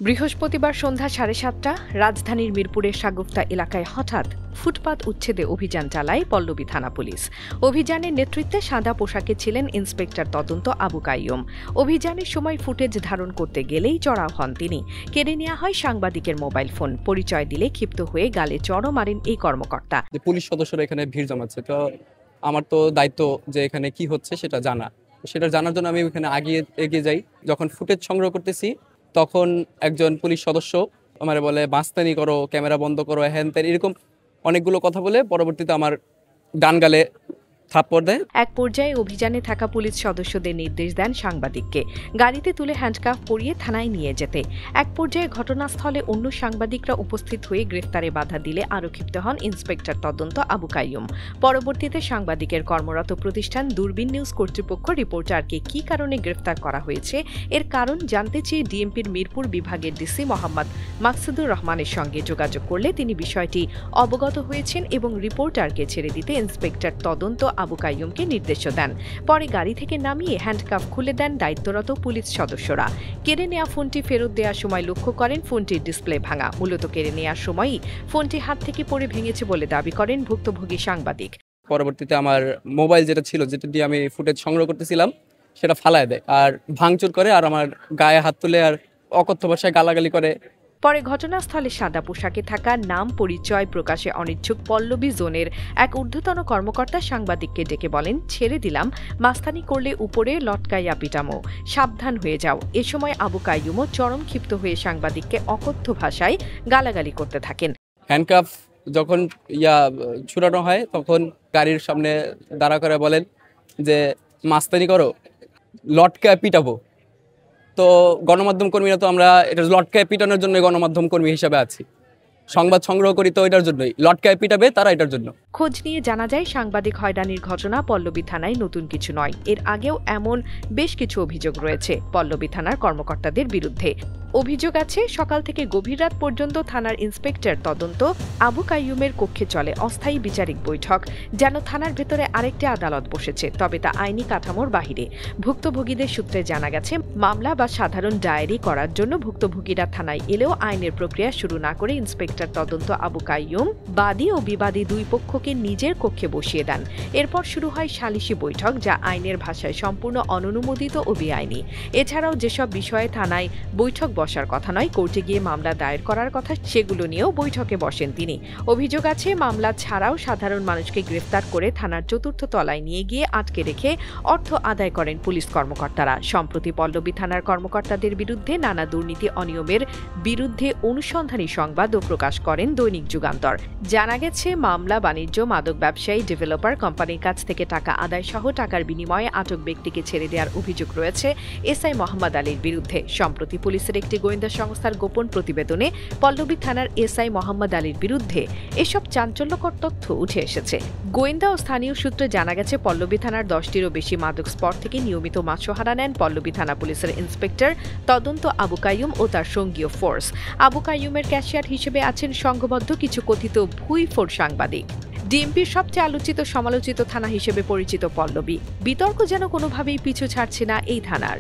বৃহস্পতিবার সন্ধ্যা 7:30 রাজধানীর মিরপুরের শাগুফতা এলাকায় হঠাৎ ফুটপাত উচ্ছেদে অভিযান চালায় পল্লবী থানা পুলিশ। অভিযানের নেতৃত্বে সাদা পোশাকে ছিলেন ইন্সপেক্টর তদন্ত আবু কাইয়ুম। অভিযানের সময় ফুটেজ ধারণ করতে গেলেই চড়াও হন তিনি। কেড়ে নেওয়া হয় সাংবাদিকের মোবাইল ফোন। পরিচয় দিলে ক্ষিপ্ত হয়ে গালে চড়ও মারেন এই কর্মকর্তা। পুলিশ সদস্যরা এখানে ভিড় জমাচ্ছে, তো আমার তো দায়িত্ব যে এখানে কি হচ্ছে সেটা জানা। সেটা জানার জন্য আমি এখানে এগিয়ে যাই। যখন ফুটেজ সংগ্রহ করতেছি তখন একজন পুলিশ সদস্য আমার বলে মাস্তানি করো, ক্যামেরা বন্ধ করো, হ্যান ত্যান এরকম অনেকগুলো কথা বলে পরবর্তীতে আমার ডান গালে থাপ্পড় দেয়। এক পর্যায়ে অভিযানে থাকা পুলিশ সদস্যদের নির্দেশ দেন সাংবাদিককে গাড়িতে তুলে হ্যান্ডকাফ পরিয়ে থানায় নিয়ে যেতে। এক পর্যায়ে ঘটনাস্থলে অন্য সাংবাদিকরা উপস্থিত হয়ে গ্রেফতারে বাধা দিলে আরও ক্ষিপ্ত হন ইন্সপেক্টর তদন্ত আবু কাইয়ুম। পরবর্তীতে সাংবাদিকের কর্মরত প্রতিষ্ঠান দূরবীন নিউজ কর্তৃপক্ষ রিপোর্টারকে কী কারণে গ্রেফতার করা হয়েছে এর কারণ জানতে চেয়ে ডিএমপির মিরপুর বিভাগের ডিসি মোহাম্মদ মাকসুদুর রহমানের সঙ্গে যোগাযোগ করলে তিনি বিষয়টি অবগত হয়েছেন এবং রিপোর্টারকে ছেড়ে দিতে ইন্সপেক্টর তদন্ত আবু কাইয়ুমকে নির্দেশ দেন। পরে গাড়ি থেকে নামিয়ে হ্যান্ডকাফ খুলে দেন দায়িত্বরত পুলিশ সদস্যরা। কেড়ে নেওয়া ফোনটি ফেরত দেওয়ার সময় লক্ষ্য করেন ফোনটির ডিসপ্লে ভাঙা। মূলত কেড়ে নেওয়ার সময়ই ফোনটি হাত থেকে পড়ে ভেঙেছে বলে দাবি করেন ভুক্তভোগী সাংবাদিক। পরবর্তীতে আমার মোবাইল যেটা দিয়ে আমি ফুটেজ সংগ্রহ করতেছিলাম সেটা ফালায় দেয় আর ভাঙচুর করে আর আমার গায়ে হাত তুলে আর অকথ্য ভাষায় গালাগালি করে। পরে ঘটনাস্থলে সাদা পোশাকে থাকা নাম পরিচয় প্রকাশে অনিচ্ছুক পল্লবী জোনের এক ঊর্ধ্বতন কর্মকর্তা সাংবাদিককে ডেকে বলেন, ছেড়ে দিলাম, মাস্তানি করলে উপরে লটকাইয়া পিটামো, সাবধান হয়ে যাও। এ সময় আবু কাইয়ুমও চরম ক্ষিপ্ত হয়ে সাংবাদিককে অকথ্য ভাষায় গালাগালি করতে থাকেন। হ্যান্ডকাফ যখন ছুড়ানো হয় তখন গাড়ির সামনে দাঁড়া করে বলেন যে মাস্তানি করো, লটকায় পিটাবো। তো গণমাধ্যম কর্মীরা তো আমরা এটা লটকায় পিটানোর জন্য গণমাধ্যম কর্মী হিসাবে আছি, সংবাদ সংগ্রহ করি তো এটার জন্যই, লটকায় পিটাবে তারা এটার জন্য। খোঁজ নিয়ে জানা যায় সাংবাদিক হয়রানির ঘটনা পল্লবী থানায় নতুন কিছু নয়। এর আগেও এমন বেশ কিছু অভিযোগ রয়েছে পল্লবী থানার কর্মকর্তাদের বিরুদ্ধে। অভিযোগ আছে সকাল থেকে গভীর রাত পর্যন্ত থানার ইন্সপেক্টর তদন্ত আবু কাইয়ুমের কক্ষে চলে অস্থায়ী বিচারিক বৈঠক, যেন থানার ভেতরে আরেকটি আদালত বসেছে, তবে তা আইনি কাঠামোর বাহিরে। ভুক্তভোগীদের সূত্রে জানা গেছে মামলা বা সাধারণ ডায়েরি করার জন্য ভুক্তভোগীরা থানায় এলেও আইনের প্রক্রিয়া শুরু না করে ইন্সপেক্টর তদন্ত আবু কাইয়ুম বাদী ও বিবাদী দুই পক্ষকে নিজের কক্ষে বসিয়ে দেন। এরপর শুরু হয় সালিশি বৈঠক, যা আইনের ভাষায় সম্পূর্ণ অননুমোদিত ও বেআইনি। এছাড়াও যেসব বিষয়ে থানায় বৈঠক বসার কথা নয়, কোর্টে গিয়ে মামলা দায়ের করার কথা, সেগুলো নিয়েও বৈঠকে বসেন তিনি। অভিযোগ আছে মামলা ছাড়াও সাধারণ মানুষকে গ্রেফতার করে থানার চতুর্থ তলায় নিয়ে গিয়ে আটকে রেখে অর্থ আদায় করেন পুলিশ কর্মকর্তারা। সম্প্রতি পল্লবী থানার কর্মকর্তাদের বিরুদ্ধে নানা দুর্নীতি অনিয়মের বিরুদ্ধে অনুসন্ধানী সংবাদও প্রকাশ করেন দৈনিক যুগান্তর। জানা গেছে মামলা বাণিজ্য, মাদক ব্যবসায়ী, ডেভেলপার কোম্পানির কাছ থেকে টাকা আদায় সহ টাকার বিনিময়ে আটক ব্যক্তিকে ছেড়ে দেওয়ার অভিযোগ রয়েছে এসআই মোহাম্মদ আলীর বিরুদ্ধে। সম্প্রতি পুলিশের একটি গোয়েন্দা সংস্থার গোপন প্রতিবেদনে পল্লবী থানার এসআই মোহাম্মদ আলীর বিরুদ্ধে এসব চাঞ্চল্যকর তথ্য উঠে এসেছে। গোয়েন্দা ও স্থানীয় সূত্রে জানা গেছে পল্লবী থানার 10টিরও বেশি মাদক স্পট থেকে নিয়মিত মাছহারা নেন পল্লবী থানা পুলিশের ইন্সপেক্টর তদন্ত আবু কাইয়ুম ও তার সঙ্গীয় ফোর্স। আবু কাইয়ুমের ক্যাশিয়ার হিসেবে আছেন সংঘবদ্ধ কিছু কথিত ভুইফোর সাংবাদিক। ডিএমপির সবচেয়ে আলোচিত সমালোচিত থানা হিসেবে পরিচিত পল্লবী। বিতর্ক যেন কোনোভাবেই পিছু ছাড়ছে না এই থানার।